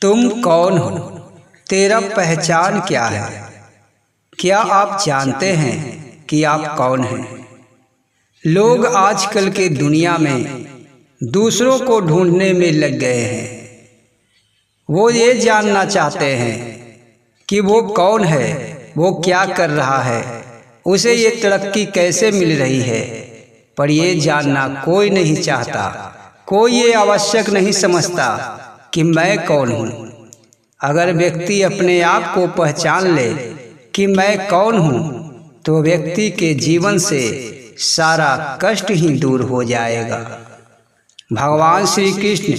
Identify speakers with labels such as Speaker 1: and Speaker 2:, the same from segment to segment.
Speaker 1: तुम कौन हो? तेरा पहचान क्या है? क्या आप जानते हैं कि आप कौन हैं? लोग आजकल के दुनिया में दूसरों को ढूंढने में लग गए हैं। वो ये जानना चाहते हैं कि वो कौन है, वो क्या कर रहा है, उसे ये तरक्की कैसे मिल रही है। पर ये जानना कोई नहीं चाहता, कोई ये आवश्यक नहीं समझता कि मैं कौन हूँ। अगर व्यक्ति अपने आप को पहचान ले कि मैं कौन हूँ, तो व्यक्ति के जीवन से सारा कष्ट ही दूर हो जाएगा। भगवान श्री कृष्ण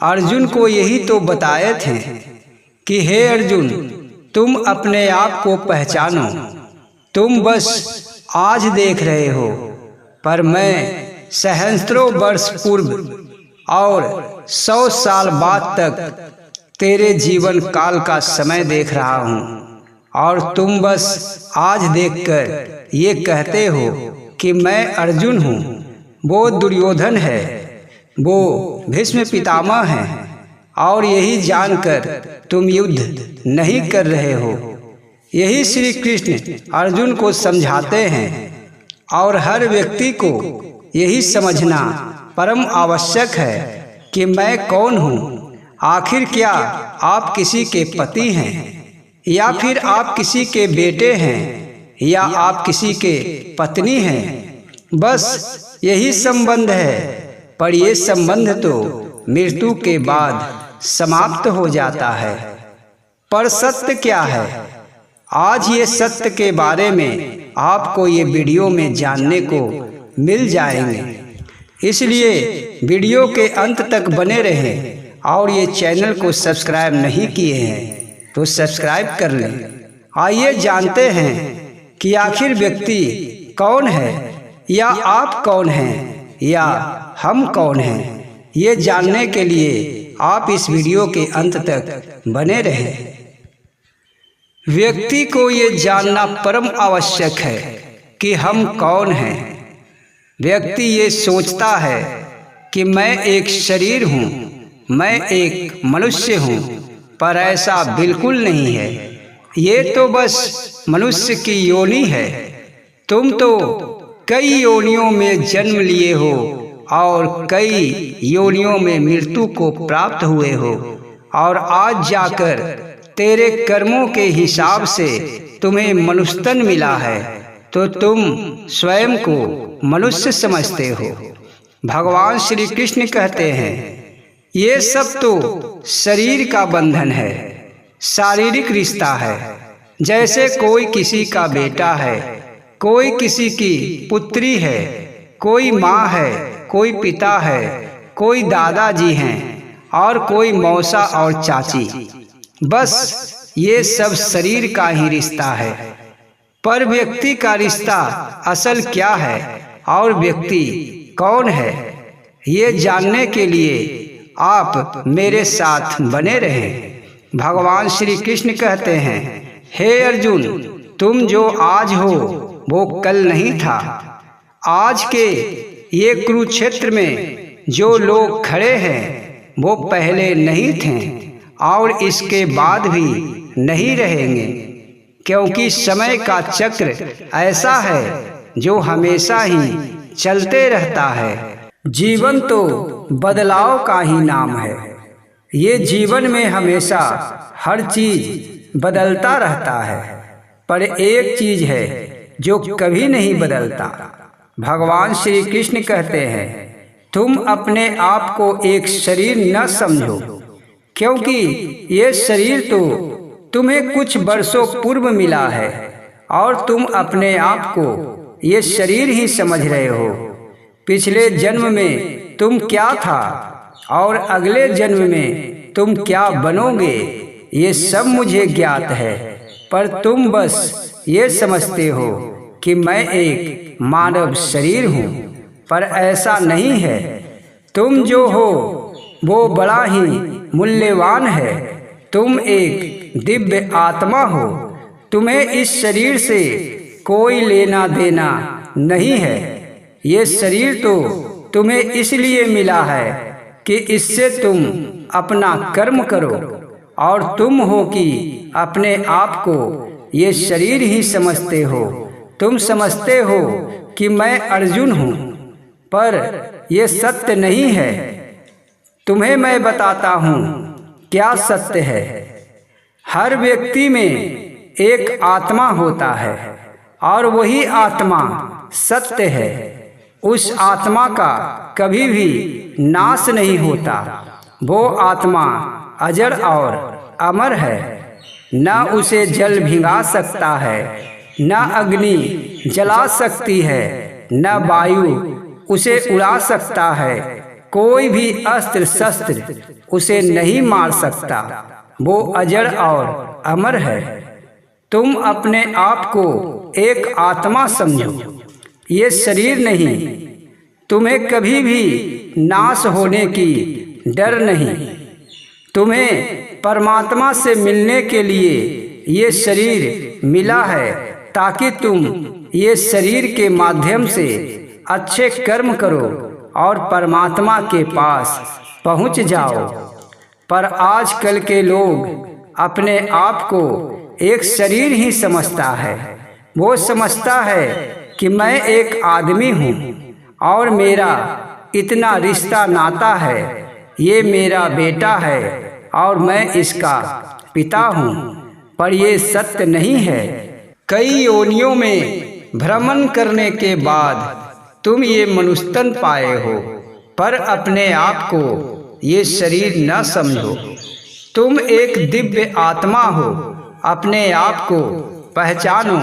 Speaker 1: अर्जुन को यही तो बताए थे कि हे अर्जुन, तुम अपने आप को पहचानो। तुम बस आज देख रहे हो, पर मैं सहस्त्रों वर्ष पूर्व और 100 साल बाद तक तेरे जीवन काल का समय देख रहा हूँ, और तुम बस आज देखकर ये कहते हो कि मैं अर्जुन हूँ। वो दुर्योधन है, वो भीष्म पितामह है, और यही जानकर तुम युद्ध नहीं कर रहे हो। यही श्री कृष्ण अर्जुन को समझाते हैं, और हर व्यक्ति को यही समझना परम आवश्यक है कि मैं कौन हूँ। आखिर क्या आप किसी के पति हैं, या फिर आप किसी के बेटे हैं, या आप किसी के पत्नी हैं? बस यही संबंध है, पर ये संबंध तो मृत्यु के बाद समाप्त हो जाता है। पर सत्य क्या है? आज ये सत्य के बारे में आपको ये वीडियो में जानने को मिल जाएंगे, इसलिए वीडियो के अंत तक बने रहें। और ये चैनल को सब्सक्राइब नहीं किए हैं तो सब्सक्राइब कर लें। आइए जानते हैं कि आखिर व्यक्ति कौन है, या आप कौन हैं, या हम कौन हैं। ये जानने के लिए आप इस वीडियो के अंत तक बने रहें। व्यक्ति को ये जानना परम आवश्यक है कि हम कौन हैं। व्यक्ति ये सोचता है कि मैं एक शरीर हूँ, मैं एक मनुष्य हूँ, पर ऐसा बिल्कुल नहीं है। ये तो बस मनुष्य की योनि है। तुम तो कई योनियों में जन्म लिए हो, और कई योनियों में मृत्यु को प्राप्त हुए हो, और आज जाकर तेरे कर्मों के हिसाब से तुम्हें मनुष्यतन मिला है, तो तुम स्वयं को मनुष्य समझते हो। भगवान श्री कृष्ण कहते हैं, ये सब तो शरीर का बंधन है, शारीरिक रिश्ता है। जैसे कोई किसी का बेटा है, कोई किसी की पुत्री है, कोई माँ है, कोई पिता है, कोई दादाजी हैं, और कोई मौसा और चाची। बस ये सब शरीर का ही रिश्ता है। पर व्यक्ति का रिश्ता असल क्या है, और व्यक्ति कौन है, ये जानने के लिए आप मेरे साथ बने रहें। भगवान श्री कृष्ण कहते हैं, हे अर्जुन, तुम जो आज हो वो कल नहीं था। आज के ये कुरुक्षेत्र में जो लोग खड़े हैं वो पहले नहीं थे, और इसके बाद भी नहीं रहेंगे, क्योंकि समय का चक्र ऐसा है जो हमेशा ही चलते रहता है। जीवन तो बदलाव का ही नाम है। ये जीवन में हमेशा हर चीज बदलता रहता है, पर एक चीज है जो कभी नहीं बदलता। भगवान श्री कृष्ण कहते हैं, तुम अपने आप को एक शरीर न समझो, क्योंकि ये शरीर तो तुम्हें कुछ वर्षों पूर्व मिला है, और तुम अपने आप को ये शरीर ही समझ रहे हो। पिछले जन्म में तुम क्या था, और अगले जन्म में तुम क्या बनोगे, ये सब मुझे ज्ञात है। पर तुम बस ये समझते हो कि मैं एक मानव शरीर हूँ, पर ऐसा नहीं है। तुम जो हो वो बड़ा ही मूल्यवान है। तुम एक दिव्य आत्मा हो। तुम्हें इस शरीर से कोई लेना देना नहीं है। ये शरीर तो तुम्हें इसलिए मिला है कि इससे तुम अपना कर्म करो, और तुम हो कि अपने आप को ये शरीर ही समझते हो। तुम समझते हो कि मैं अर्जुन हूँ, पर ये सत्य नहीं है। तुम्हें मैं बताता हूँ क्या सत्य है। हर व्यक्ति में एक आत्मा होता है और वही आत्मा सत्य है। उस आत्मा का कभी भी नाश नहीं होता। वो आत्मा अजर और अमर है। न उसे जल भिगा सकता है, न अग्नि जला सकती है, न वायु उसे उड़ा सकता है। कोई भी अस्त्र शस्त्र उसे नहीं मार सकता। वो अजर और अमर है। तुम अपने आप को एक आत्मा समझो, ये शरीर नहीं। तुम्हें कभी भी नाश होने की डर नहीं। तुम्हें परमात्मा से मिलने के लिए ये शरीर मिला है, ताकि तुम ये शरीर के माध्यम से अच्छे कर्म करो और परमात्मा के पास पहुंच जाओ। पर आजकल के लोग अपने आप को एक शरीर ही समझता है। वो समझता है कि मैं एक आदमी हूँ और मेरा इतना रिश्ता नाता है। ये मेरा बेटा है और मैं इसका पिता हूँ, पर ये सत्य नहीं है। कई योनियों में भ्रमण करने के बाद तुम ये मनुष्यतन पाए हो, पर अपने आप को ये शरीर न समझो। तुम एक दिव्य आत्मा हो। अपने आप को पहचानो।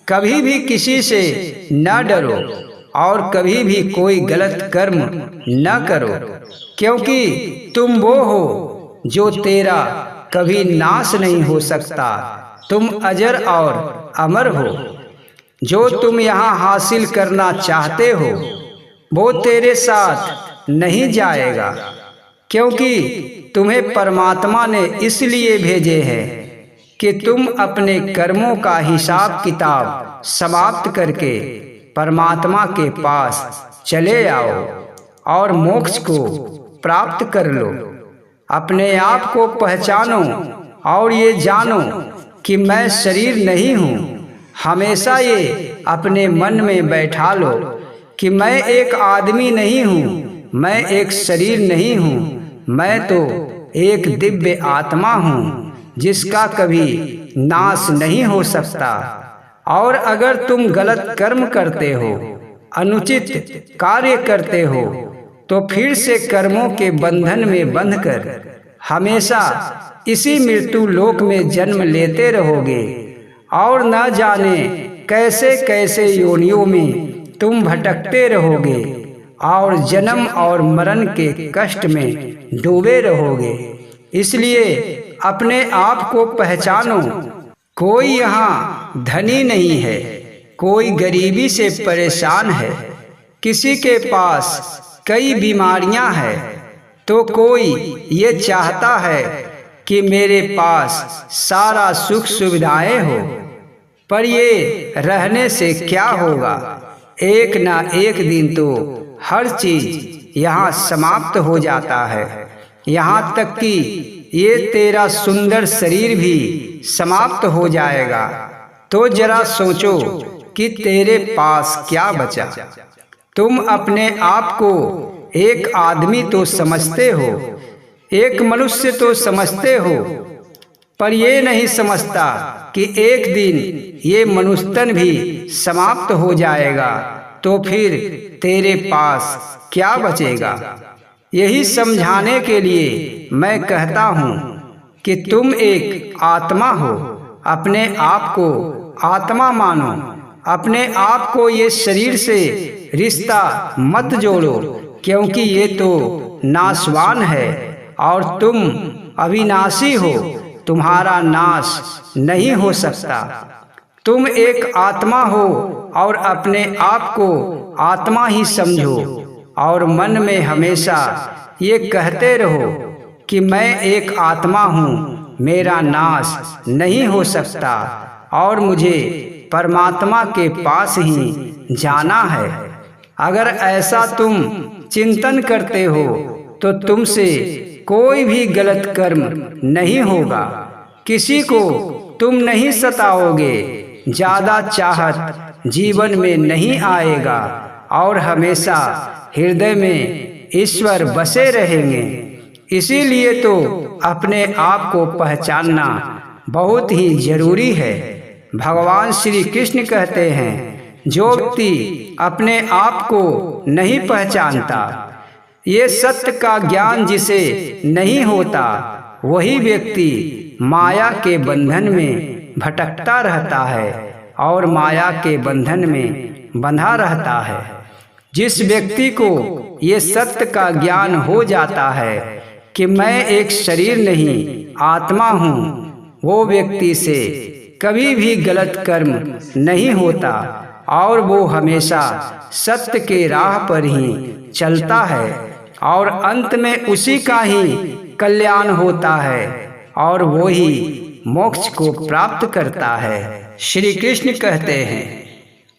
Speaker 1: कभी भी किसी से न डरो और कभी भी कोई गलत कर्म न करो, क्योंकि तुम वो हो जो तेरा कभी नाश नहीं हो सकता। तुम अजर और अमर हो। जो तुम यहाँ हासिल करना चाहते हो वो तेरे साथ नहीं जाएगा, क्योंकि तुम्हें परमात्मा ने इसलिए भेजे हैं कि तुम अपने कर्मों का हिसाब किताब समाप्त करके परमात्मा के पास चले आओ और मोक्ष को प्राप्त कर लो। अपने आप को पहचानो और ये जानो कि मैं शरीर नहीं हूँ। हमेशा ये अपने मन में बैठा लो कि मैं एक आदमी नहीं हूँ, मैं एक शरीर नहीं हूँ। मैं तो एक दिव्य आत्मा हूँ जिसका कभी नाश नहीं हो सकता। और अगर तुम गलत कर्म करते हो, अनुचित कार्य करते हो, तो फिर से कर्मों के बंधन में बंधकर हमेशा इसी मृत्यु लोक में जन्म लेते रहोगे और न जाने कैसे कैसे योनियों में तुम भटकते रहोगे और जन्म और मरण के कष्ट में डूबे रहोगे। इसलिए अपने आप को पहचानो। कोई यहाँ धनी नहीं है, कोई गरीबी से परेशान है, किसी के पास कई बीमारियां हैं, तो कोई ये चाहता है कि मेरे पास सारा सुख सुविधाएं हो। पर ये रहने से क्या होगा? एक ना एक दिन तो हर चीज यहाँ समाप्त हो जाता है। यहाँ तक कि ये तेरा सुंदर शरीर भी समाप्त हो जाएगा। तो जरा सोचो कि तेरे पास क्या बचा। तुम अपने आप को एक आदमी तो समझते हो, एक मनुष्य तो समझते हो, पर ये नहीं समझता कि एक दिन ये मनुष्यतन भी समाप्त हो जाएगा, तो फिर तेरे पास क्या बचेगा। यही समझाने के लिए मैं कहता हूँ कि तुम एक आत्मा हो। अपने आप को आत्मा मानो। अपने आप को ये शरीर से रिश्ता मत जोड़ो, क्योंकि ये तो नाशवान है और तुम अविनाशी हो। तुम्हारा नाश नहीं हो सकता। तुम एक आत्मा हो और अपने आप को आत्मा ही समझो और मन में हमेशा ये कहते रहो कि मैं एक आत्मा हूँ, मेरा नाश नहीं हो सकता और मुझे परमात्मा के पास ही जाना है। अगर ऐसा तुम चिंतन करते हो तो तुमसे कोई भी गलत कर्म नहीं होगा, किसी को तुम नहीं सताओगे, ज़्यादा चाहत जीवन में नहीं आएगा और हमेशा हृदय में ईश्वर बसे रहेंगे। इसीलिए तो अपने आप को पहचानना बहुत ही जरूरी है। भगवान श्री कृष्ण कहते हैं, जो व्यक्ति अपने आप को नहीं पहचानता, ये सत्य का ज्ञान जिसे नहीं होता, वही व्यक्ति माया के बंधन में भटकता रहता है और माया के बंधन में बंधा रहता है। जिस व्यक्ति को ये सत्य का ज्ञान हो जाता है कि मैं एक शरीर नहीं आत्मा हूँ, वो व्यक्ति से कभी भी गलत कर्म नहीं होता और वो हमेशा सत्य के राह पर ही चलता है और अंत में उसी का ही कल्याण होता है और वो ही मोक्ष को प्राप्त करता है। श्री कृष्ण कहते हैं,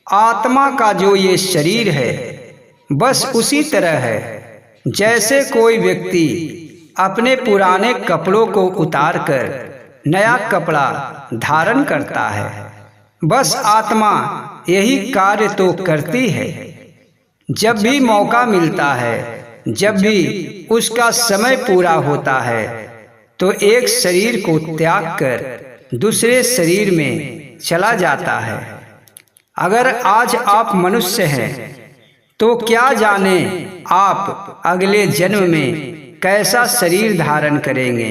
Speaker 1: आत्मा का जो ये शरीर है बस उसी तरह है जैसे कोई व्यक्ति अपने पुराने कपड़ों को उतारकर नया कपड़ा धारण करता है। बस आत्मा यही कार्य तो करती है। जब भी मौका मिलता है, जब भी उसका समय पूरा होता है, तो एक शरीर को त्याग कर दूसरे शरीर में चला जाता है। अगर आज आप मनुष्य हैं तो क्या जाने आप अगले जन्म में कैसा शरीर धारण करेंगे,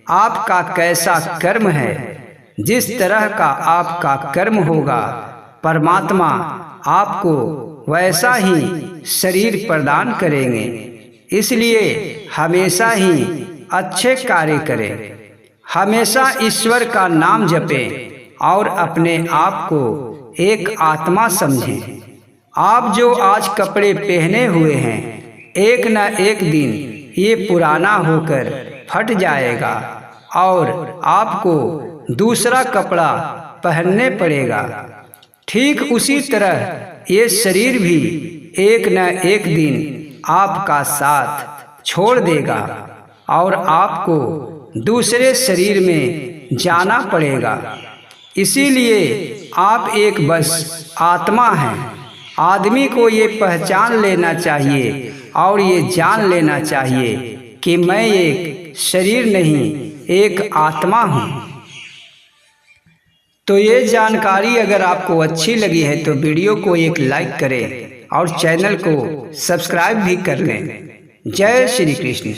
Speaker 1: आपका कैसा कर्म है। जिस तरह का आपका कर्म होगा, परमात्मा आपको वैसा ही शरीर प्रदान करेंगे। इसलिए हमेशा ही अच्छे कार्य करें, हमेशा ईश्वर का नाम जपें और अपने आप को एक आत्मा समझें। आप जो आज कपड़े पहने हुए हैं, एक न एक दिन ये पुराना होकर फट जाएगा और आपको दूसरा कपड़ा पहनने पड़ेगा। ठीक उसी तरह ये शरीर भी एक न एक दिन आपका साथ छोड़ देगा और आपको दूसरे शरीर में जाना पड़ेगा। इसीलिए आप एक बस आत्मा हैं। आदमी को ये पहचान लेना चाहिए और ये जान लेना चाहिए कि मैं एक शरीर नहीं, एक आत्मा हूँ। तो ये जानकारी अगर आपको अच्छी लगी है तो वीडियो को एक लाइक करें और चैनल को सब्सक्राइब भी कर लें। जय श्री कृष्ण।